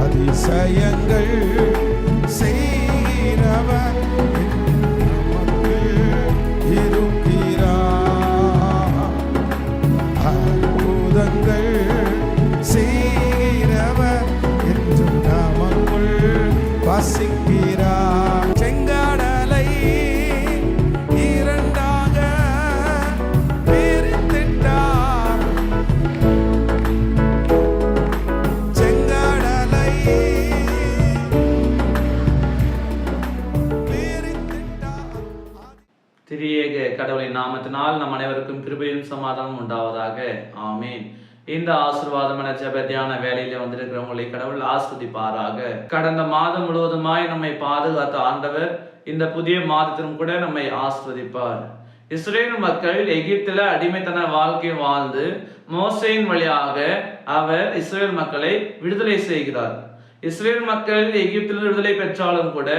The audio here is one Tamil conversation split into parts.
அதிசயங்கள் செய்கிறவர் நமக்கு இருக்கிறார். அற்புதங்கள் செய்கிறவர் என்று நமக்குள் வசிக்கிறார். செங்கடலை இரண்டாக பிரித்திட்டார். செங்கடலை பிரித்திட்டார். திரியேக கடவுளின் நாமத்தினால் நம் அனைவருக்கும் கிருபையும் சமாதானம் உண்டாவதாக. ஆமீன். இந்த ஆசீர்வாதமான ஜெப தியான வேலையில வந்திருக்கிறவங்களை கடவுள் ஆஸ்வதிப்பாராக. கடந்த மாதம் முழுவதுமாய் நம்மை பாதுகாத்த ஆண்டவர் இந்த புதிய மாதத்திலும் கூட நம்மை ஆஸ்வதிப்பார். இஸ்ரேல் மக்கள் எகிப்தில அடிமைத்தன வாழ்க்கை வாழ்ந்து மோசேயின் வழியாக அவர் இஸ்ரேல் மக்களை விடுதலை செய்கிறார். இஸ்ரேல் மக்கள் எகிப்தில் விடுதலை பெற்றாலும் கூட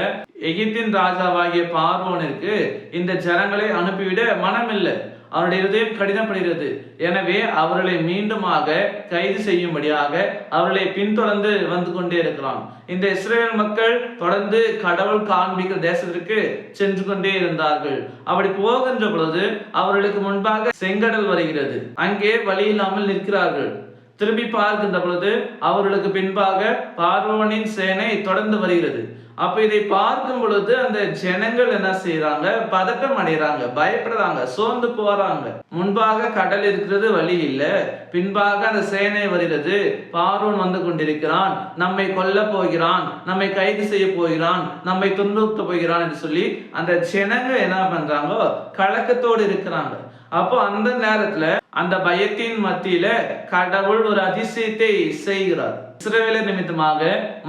எகிப்தின் ராஜாவாகிய பார்வோனிற்கு இந்த ஜனங்களை அனுப்பிவிட மனமில்லை. அவருடைய இருதயம் கடினப்படுகிறது. எனவே அவர்களை மீண்டுமாக கைது செய்யும்படியாக அவர்களை பின்தொடர்ந்து வந்து கொண்டே இருக்கிறான். இந்த இஸ்ரேல் மக்கள் தொடர்ந்து கடவுள் காண்பிக்கிற தேசத்திற்கு சென்று கொண்டே இருந்தார்கள். அப்படி போகின்ற பொழுது அவர்களுக்கு முன்பாக செங்கடல் வருகிறது. அங்கே வழி இல்லாமல் நிற்கிறார்கள். திரும்பி பார்க்கின்ற பொழுது அவர்களுக்கு பின்பாக பார்வோனின் சேனை தொடர்ந்து வருகிறது. அப்ப இதை பார்க்கும் பொழுது அந்த ஜனங்கள் என்ன செய்யறாங்க? பதட்டம் அடைகிறாங்க, பயப்படுறாங்க, சோர்ந்து போறாங்க. முன்பாக கடல் இருக்கிறது, வழி இல்லை. பின்பாக அந்த சேனை வருகிறது. பார்வோன் வந்து கொண்டிருக்கிறான், நம்மை கொல்ல போகிறான், நம்மை கைது செய்ய போகிறான், நம்மை துன்புறுத்த போகிறான் என்று சொல்லி அந்த ஜனங்க என்ன பண்றாங்க? கலக்கத்தோடு இருக்கிறாங்க. அப்போ அந்த நேரத்துல அந்த பயத்தின் மத்தியில கடவுள் ஒரு அதிசயத்தை செய்கிறார். இஸ்ரவேலர் நிமித்தமாக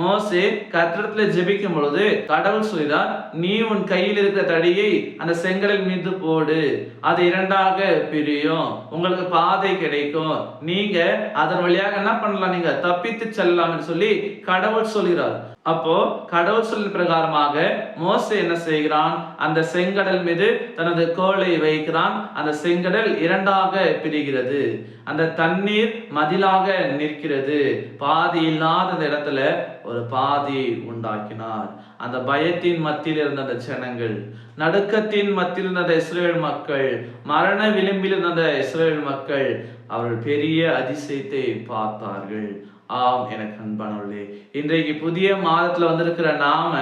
மோசே கர்த்தரிடத்துல ஜெபிக்கும் பொழுது கடவுள் சொல்கிறார், நீ உன் கையில் இருக்கிற தடியை அந்த செங்கடல் மீது போடு, அது இரண்டாக பிரியும், உங்களுக்கு பாதை கிடைக்கும், நீங்க அதன் வழியாக என்ன பண்ணலாம்? நீங்க தப்பித்து செல்லலாம் என்று சொல்லி கடவுள் சொல்கிறார். அப்போ கடவுள் சொல்லின் பிரகாரமாக மோசே என்ன செய்கிறான்? அந்த செங்கடல் மீது தனது கோலை வைக்கிறான். அந்த செங்கடல் இரண்டாக பிரிகிறது. அந்த தண்ணீர் மதிலாக நிற்கிறது. பாதி இல்லாத இடத்துல ஒரு பாதி உண்டாக்கினார். அந்த பயத்தின் மத்தியில் இருந்த அந்த ஜனங்கள், நடுக்கத்தின் மத்தியில் இருந்த இஸ்ரேல் மக்கள், மரண விளிம்பில் இருந்த இஸ்ரேல் மக்கள், அவர்கள் பெரிய அதிசயத்தை பார்த்தார்கள். ஆம், எனக்கு அன்பானவர்களே, இன்றைக்கு புதிய மாதத்துல வந்திருக்கிற நாம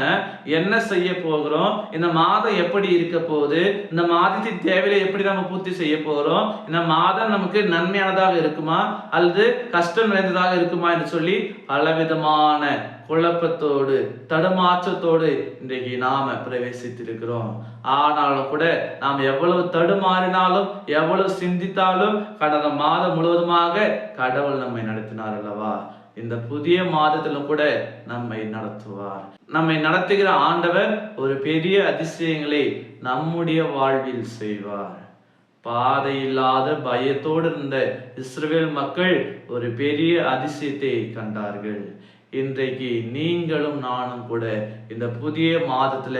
என்ன செய்ய போகிறோம்? இந்த மாதம் எப்படி இருக்க போகுது? இந்த மாதத்தின் தேவையை எப்படி நம்ம பூர்த்தி செய்ய போறோம்? இந்த மாதம் நமக்கு நன்மையானதாக இருக்குமா அல்லது கஷ்டம் நிறைந்ததாக இருக்குமா என்று சொல்லி பலவிதமான குழப்பத்தோடு தடுமாற்றத்தோடு இன்றைக்கு நாம பிரவேசித்திருக்கிறோம். ஆனாலும் கூட நாம் எவ்வளவு தடுமாறினாலும் எவ்வளவு சிந்தித்தாலும் கடந்த மாதம் முழுவதுமாக கடவுள் நம்மை நடத்தினார் அல்லவா? இந்த புதிய மாதத்திலும் கூட நம்மை நடத்துவார். நம்மை நடத்துகிற ஆண்டவர் ஒரு பெரிய அதிசயங்களை நம்முடைய வாழ்வில் செய்வார். பாதை இல்லாத பயத்தோடு இருந்த இஸ்ரவேல் மக்கள் ஒரு பெரிய அதிசயத்தை கண்டார்கள். இன்றைக்கு நீங்களும் நானும் கூட இந்த புதிய மாதத்துல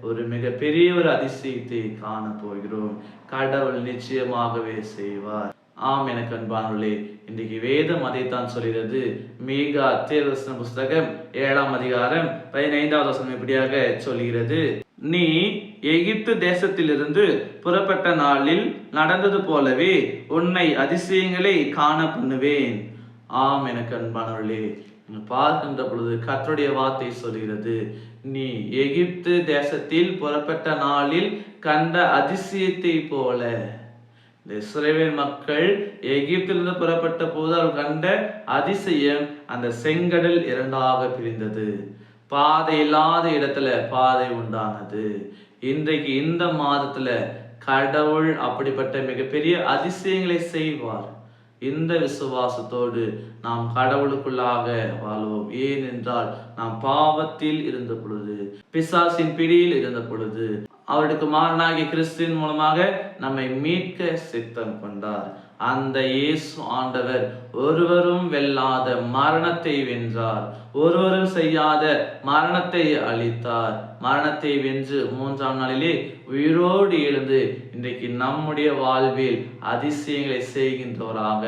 ஒரு மிகப்பெரிய ஒரு அதிசயத்தை காண போகிறோம். கடவுள் நிச்சயமாகவே செய்வார். ஆம், எனக்கு அன்பானவர்களே, இன்றைக்கு வேதம் அதைத்தான் சொல்கிறது. மீகா தீர்க்கதரிசன புஸ்தகம் 7ஆம் அதிகாரம் 15வது வசனம் இப்படியாக சொல்கிறது, நீ எகிப்து தேசத்திலிருந்து புறப்பட்ட நாளில் நடந்தது போலவே உன்னை அதிசயங்களை காண பண்ணுவேன். ஆம், எனக்கு அன்பானவர்களே, பார்க்கின்ற பொழுது கர்த்தருடைய வார்த்தை சொல்கிறது, நீ எகிப்து தேசத்தில் புறப்பட்ட நாளில் கண்ட அதிசயத்தை போல. இந்த இஸ்ரவேல் மக்கள் எகிப்திலிருந்து புறப்பட்ட போது அவர்கள் கண்ட அதிசயம் அந்த செங்கடல் இரண்டாக பிரிந்தது. பாதை இல்லாத இடத்துல பாதை உண்டானது. இன்றைக்கு இந்த மாதத்துல கடவுள் அப்படிப்பட்ட மிகப்பெரிய அதிசயங்களை செய்வார். இந்த விசுவாசத்தோடு நாம் கடவுளுக்குள்ளாக வாழ்வோம். ஏனென்றால் நாம் பாவத்தில் இருந்த பொழுது, பிசாசின் பிடியில் இருந்த பொழுது, அவருக்கு மாறனாகிய கிறிஸ்துவின் மூலமாக நம்மை மீட்க சித்தம் கொண்டார். அந்த இயேசு ஆண்டவர் ஒருவரும் வெல்லாத மரணத்தை வென்றார். ஒருவரும் செய்யாத மரணத்தை அழித்தார். மரணத்தை வென்று 3ஆம் நாளிலே உயிரோடு எழுந்து இன்றைக்கு நம்முடைய வாழ்வில் அதிசயங்களை செய்கின்றவராக,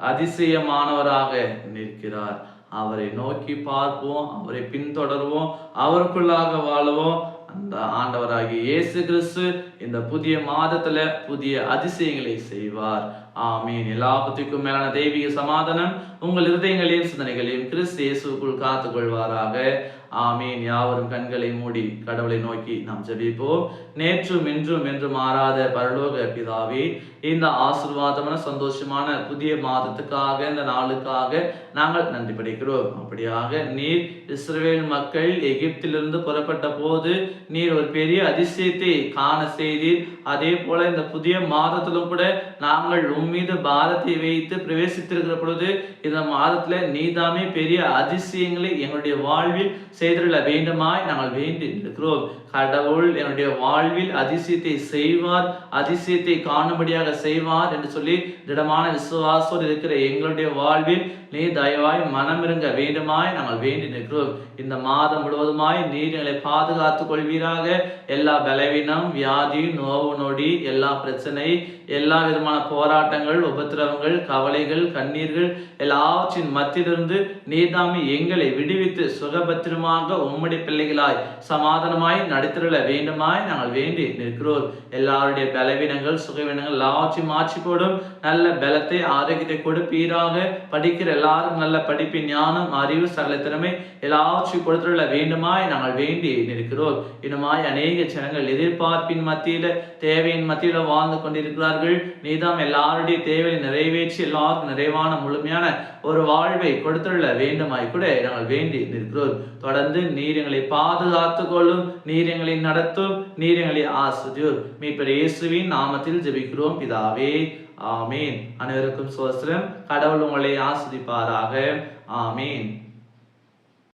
அதிசயமானவராக நிற்கிறார். அவரை நோக்கி பார்ப்போம், அவரை பின்தொடர்வோம், அவருக்குள்ளாக வாழுவோம். அந்த ஆண்டவராகிய இயேசு கிறிஸ்து இந்த புதிய மாதத்துல புதிய அதிசயங்களை செய்வார். ஆமீன். எல்லாவற்றுக்கும் மேலான தெய்வீக சமாதானம் உங்கள் இருதயங்களையும் சிந்தனைகளையும் கிறிஸ்து இயேசுக்குள் காத்துக் கொள்வாராக. ஆமீன். யாவரும் கண்களை மூடி கடவுளை நோக்கி நாம் ஜெபிப்போம். நேற்றும் இன்றும் என்று மாறாத பரலோக பிதாவே, இந்த ஆசீர்வாதமான சந்தோஷமான புதிய மாதத்துக்காக, இந்த நாளுக்காக நாங்கள் நன்றி படைக்கிறோம். அப்படியாக நீர் இஸ்ரவேல் மக்கள் எகிப்திலிருந்து புறப்பட்ட போது நீர் ஒரு பெரிய அதிசயத்தை காண செய்தீர். அதே போல இந்த புதிய மாதத்திலும் கூட நாங்கள் உம்மீது பாரத்தை வைத்து பிரவேசித்திருக்கிற பொழுது இந்த மாதத்துல நீதாமே பெரிய அதிசயங்களை எங்களுடைய வாழ்வில் செய்திருக்க வேண்டுமாய் நாங்கள் வேண்டி இருக்கிறோம். கடவுள் என்னுடைய வாழ்வில் அதிசயத்தை செய்வார், அதிசயத்தை காணும்படியாக செய்வார் என்று சொல்லி திடமான விசுவாசோடு இருக்கிற எங்களுடைய வாழ்வில் நீ தயவாய் மனமிருங்க வேண்டுமாய் நாங்கள் வேண்டி நிற்கிறோம். இந்த மாதம் முழுவதுமாய் நீர் எங்களை பாதுகாத்துக் கொள்வீராக. எல்லா பலவீனம், வியாதி, நோவு நொடி, எல்லா பிரச்சனை, எல்லா விதமான போராட்டங்கள், உபத்திரவங்கள், கவலைகள், கண்ணீர்கள் எல்லாவற்றின் மத்தியிலிருந்து நீர்தாமே எங்களை விடுவித்து சுகபத்திரமாக உம்முடைய பிள்ளைகளாய் சமாதானமாய் நடித்திருள வேண்டுமாய் நாங்கள் வேண்டி நிற்கிறோம். எல்லாருடைய பலவீனங்கள், சுகவீனங்கள் எல்லாவற்றையும் மாற்றி போடும். நல்ல பலத்தை, ஆரோக்கியத்தை கொடுப்பீராக. படிக்கிற எல்லாரும் நல்ல படிப்பின் ஞானம், அறிவு, சகல திறமை எல்லாவற்றையும் கொடுத்துள்ள வேண்டுமாய் நாங்கள் வேண்டி நிற்கிறோம். இன்னுமாய் அநேக ஜனங்கள் எதிர்பார்ப்பின் மத்தியில, தேவையின் மத்தியில வாழ்ந்து கொண்டிருக்கிறார்கள். நீதாம் எல்லாருடைய தேவையை நிறைவேற்றி எல்லாருக்கும் நிறைவான முழுமையான ஒரு வாழ்வை கொடுத்துள்ள வேண்டுமாய் கூட நாங்கள் வேண்டி நிற்கிறோம். தொடர்ந்து நீர் எங்களை பாதுகாத்துக் கொள்ளும், நீர் எங்களை நடத்தும், நீர் எங்களை ஆசிரியோர். மீட்பர் இயேசுவின் நாமத்தில் ஜெபிக்கிறோம் பிதாவே. ஆமீன். அனைவருக்கும் ஸ்தோத்திரம். கடவுள் உங்களை ஆசீர்வதிப்பாராக. ஆமீன்.